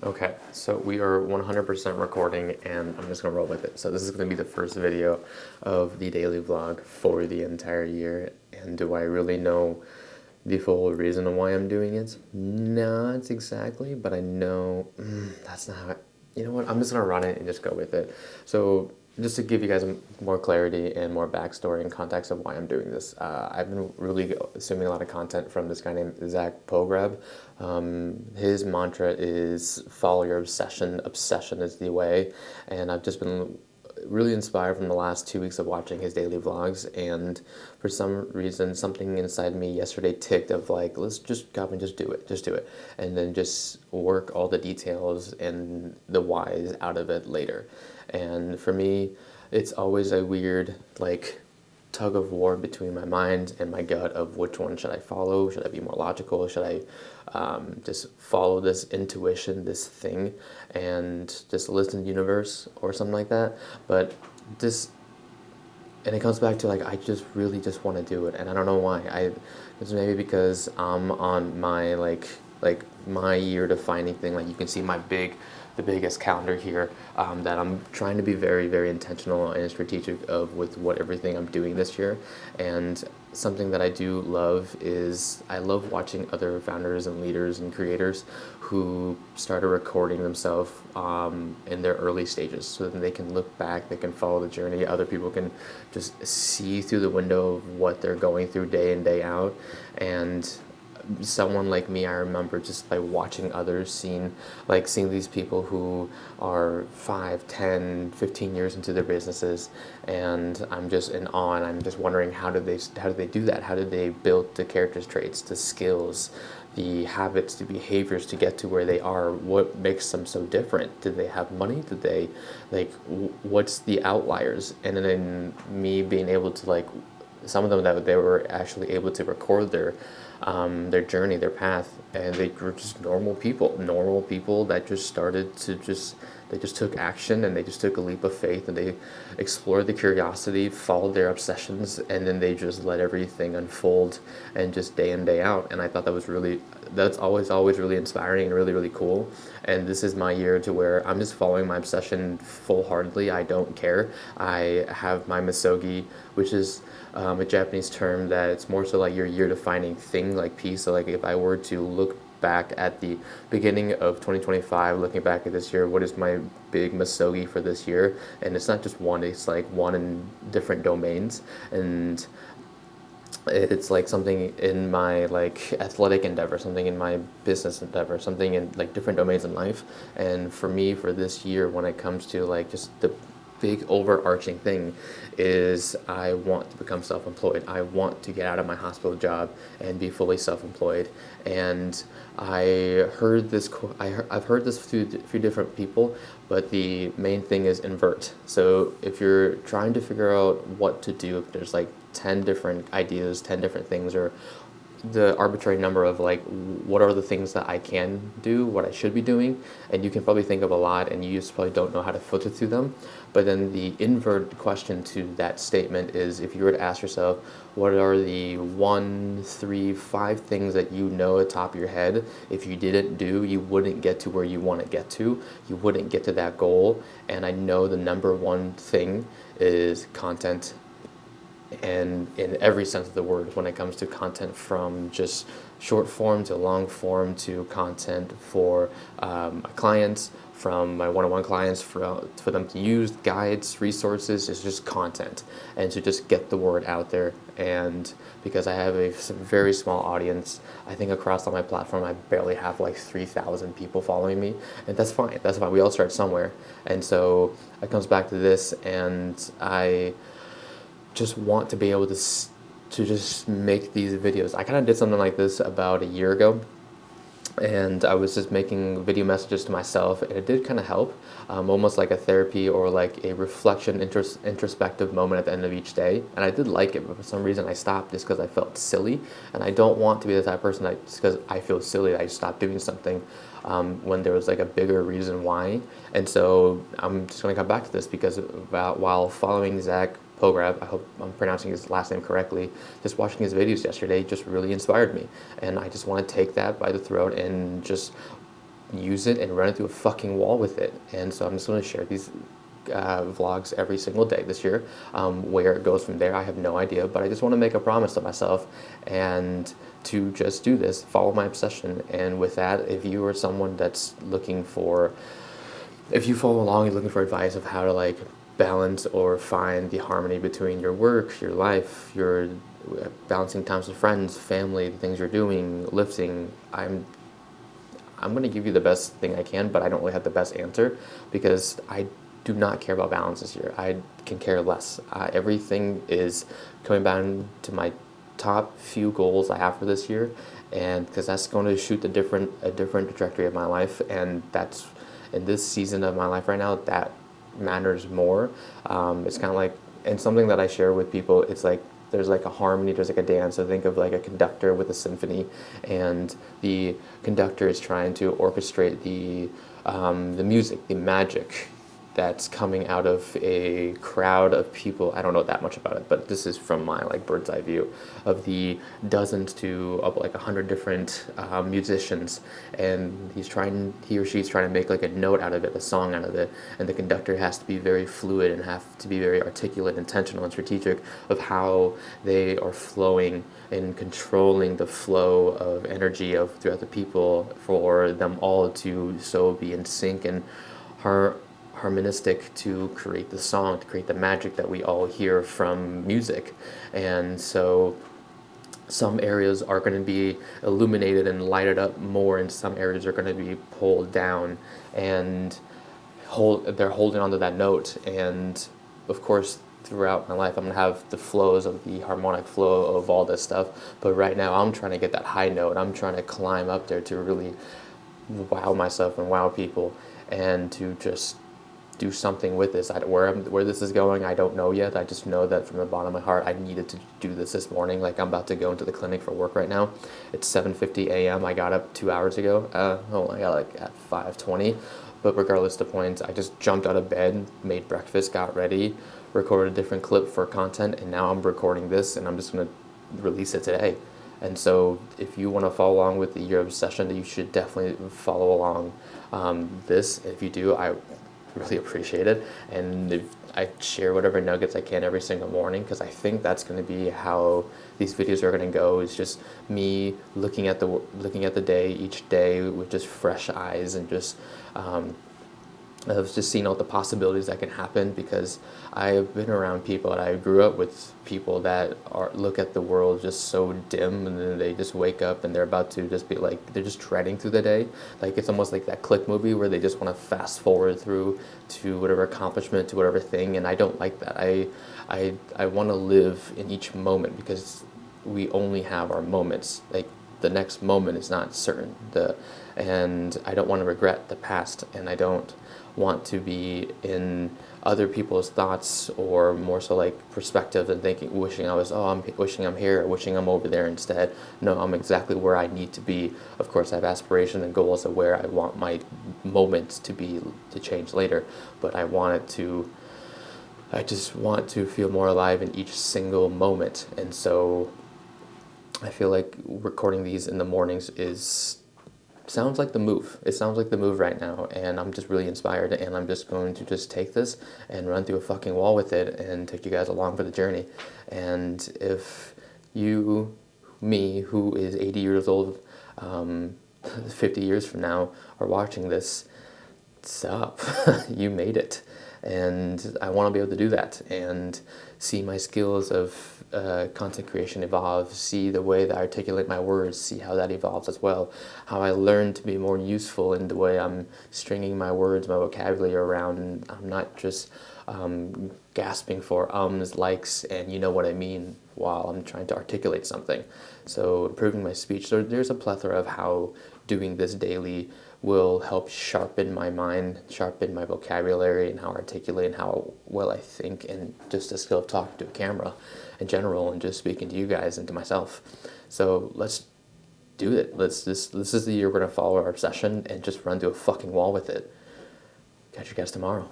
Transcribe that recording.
Okay, so we are 100% recording and I'm just gonna roll with it. So this is gonna be the first video of the daily vlog for the entire year. And do I really know the full reason why I'm doing it? Not exactly, but I know that's not how you know what, I'm just gonna run it and just go with it. So just to give you guys more clarity and more backstory and context of why I'm doing this, I've been really consuming a lot of content from this guy named Zach Pogreb. His mantra is follow your obsession. Obsession is the way, and I've just been really inspired from the last 2 weeks of watching his daily vlogs, and for some reason something inside me yesterday ticked of like, let's just go and just do it and then just work all the details and the whys out of it later. And for me, it's always a weird like tug of war between my mind and my gut of which one should I follow. Should I be more logical? Should I just follow this intuition, this thing, and just listen to the universe or something like that? But this, and it comes back to like, I just really just want to do it, and I don't know why. It's maybe because I'm on my like my year defining thing. Like you can see the biggest calendar here, that I'm trying to be very, very intentional and strategic of with what everything I'm doing this year. And something that I do love is I love watching other founders and leaders and creators who started recording themselves in their early stages, so that they can look back, they can follow the journey. Other people can just see through the window of what they're going through day in, day out. And someone like me, I remember just by watching others, seeing these people who are 5, 10, 15 years into their businesses, and I'm just in awe, and I'm just wondering how did they do that? How did they build the character traits, the skills, the habits, the behaviors to get to where they are? What makes them so different? Did they have money? Did they what's the outliers? And then me being able to some of them that they were actually able to record their journey, their path, and they were just normal people that just started to they just took action, and they just took a leap of faith, and they explored the curiosity, followed their obsessions, and then they just let everything unfold, and just day in, day out. And I thought that's always really inspiring and really, really cool. And this is my year to where I'm just following my obsession full-heartedly. I don't care. I have my misogi, which is a Japanese term that it's more so like your year defining thing, like piece. So like if I were to look back at the beginning of 2025, looking back at this year, what is my big misogi for this year? And it's not just one, it's like one in different domains. And it's like something in my athletic endeavor, something in my business endeavor, something in like different domains in life. And for me, for this year, when it comes to like just the big overarching thing, is I want to become self-employed. I want to get out of my hospital job and be fully self-employed. And I've heard this through a few different people, but the main thing is invert. So if you're trying to figure out what to do, if there's like 10 different ideas, 10 different things, or the arbitrary number of like what are the things that I can do, what I should be doing, and you can probably think of a lot, and you just probably don't know how to filter through them. But then the invert question to that statement is, if you were to ask yourself, what are the 1, 3, 5 things that you know at the top of your head, if you didn't do, you wouldn't get to where you want to get to, you wouldn't get to that goal. And I know the number one thing is content, and in every sense of the word, when it comes to content, from just short form to long form, to content for my clients, from my one-on-one clients, for them to use guides, resources. It's just content, and to just get the word out there. And because I have a very small audience, I think across all my platform I barely have like 3,000 people following me, and that's fine. We all start somewhere. And so it comes back to this, and I just want to be able to just make these videos. I kind of did something like this about a year ago, and I was just making video messages to myself, and it did kind of help, almost like a therapy or like a reflection, introspective moment at the end of each day. And I did like it, but for some reason I stopped just because I felt silly, and I don't want to be the type of person that just because I feel silly I stopped doing something when there was like a bigger reason why. And so I'm just going to come back to this because while following Zach Pogreb, I hope I'm pronouncing his last name correctly, just watching his videos yesterday just really inspired me. And I just want to take that by the throat and just use it and run it through a fucking wall with it. And so I'm just going to share these vlogs every single day this year. Where it goes from there, I have no idea, but I just want to make a promise to myself and to just do this, follow my obsession. And with that, if you are someone that's if you follow along, you're looking for advice of how to like balance or find the harmony between your work, your life, your balancing times with friends, family, the things you're doing, lifting, I'm going to give you the best thing I can, but I don't really have the best answer because I do not care about balance this year. I can care less. Everything is coming down to my top few goals I have for this year, and because that's going to shoot a different trajectory of my life, and that's in this season of my life right now that matters more. It's kind of like, and something that I share with people, it's like there's like a harmony, there's like a dance. So think of like a conductor with a symphony, and the conductor is trying to orchestrate the music, the magic that's coming out of a crowd of people. I don't know that much about it, but this is from my like bird's eye view of the dozens to up like 100 different musicians, and he or she's trying to make like a note out of it, a song out of it, and the conductor has to be very fluid and have to be very articulate, intentional, and strategic of how they are flowing and controlling the flow of energy of throughout the people for them all to so be in sync and harmonistic to create the song, to create the magic that we all hear from music. And so some areas are going to be illuminated and lighted up more, and some areas are going to be pulled down, and they're holding onto that note. And of course, throughout my life, I'm going to have the flows of the harmonic flow of all this stuff. But right now, I'm trying to get that high note. I'm trying to climb up there to really wow myself and wow people, and to just do something with this. Where this is going, I don't know yet. I just know that from the bottom of my heart, I needed to do this morning. Like, I'm about to go into the clinic for work right now. It's 7:50 a.m. I got up 2 hours ago. I got like at 5:20. But regardless of the point, I just jumped out of bed, made breakfast, got ready, recorded a different clip for content, and now I'm recording this, and I'm just going to release it today. And so if you want to follow along with the Year of Obsession, you should definitely follow along this. If you do, I really appreciate it. And if I share whatever nuggets I can every single morning, because I think that's going to be how these videos are going to go. Is just me looking at the day each day with just fresh eyes, and just of just seeing all the possibilities that can happen, because I've been around people and I grew up with people that look at the world just so dim, and then they just wake up and they're about to just be like, they're just treading through the day. Like, it's almost like that Click movie where they just want to fast forward through to whatever accomplishment, to whatever thing, and I don't like that. I want to live in each moment, because we only have our moments. Like, the next moment is not certain. And I don't want to regret the past, and I don't want to be in other people's thoughts, or more so like perspective, and wishing I'm here, wishing I'm over there instead. No, I'm exactly where I need to be. Of course, I have aspirations and goals of where I want my moments to change later, but I just want to feel more alive in each single moment. And so I feel like recording these in the mornings sounds like the move. It sounds like the move right now, and I'm just really inspired, and I'm just going to just take this and run through a fucking wall with it and take you guys along for the journey. And if me, who is 80 years old, 50 years from now, are watching this, sup, you made it. And I want to be able to do that and see my skills of content creation evolve, see the way that I articulate my words, see how that evolves as well, how I learn to be more useful in the way I'm stringing my words, my vocabulary around, and I'm not just gasping for ums, likes, and you know what I mean while I'm trying to articulate something. So improving my speech. So there's a plethora of how doing this daily will help sharpen my mind, sharpen my vocabulary, and how I articulate, and how well I think, and just the skill of talking to a camera in general, and just speaking to you guys and to myself. So let's do it. This is the year we're going to follow our obsession and just run through a fucking wall with it. Catch you guys tomorrow.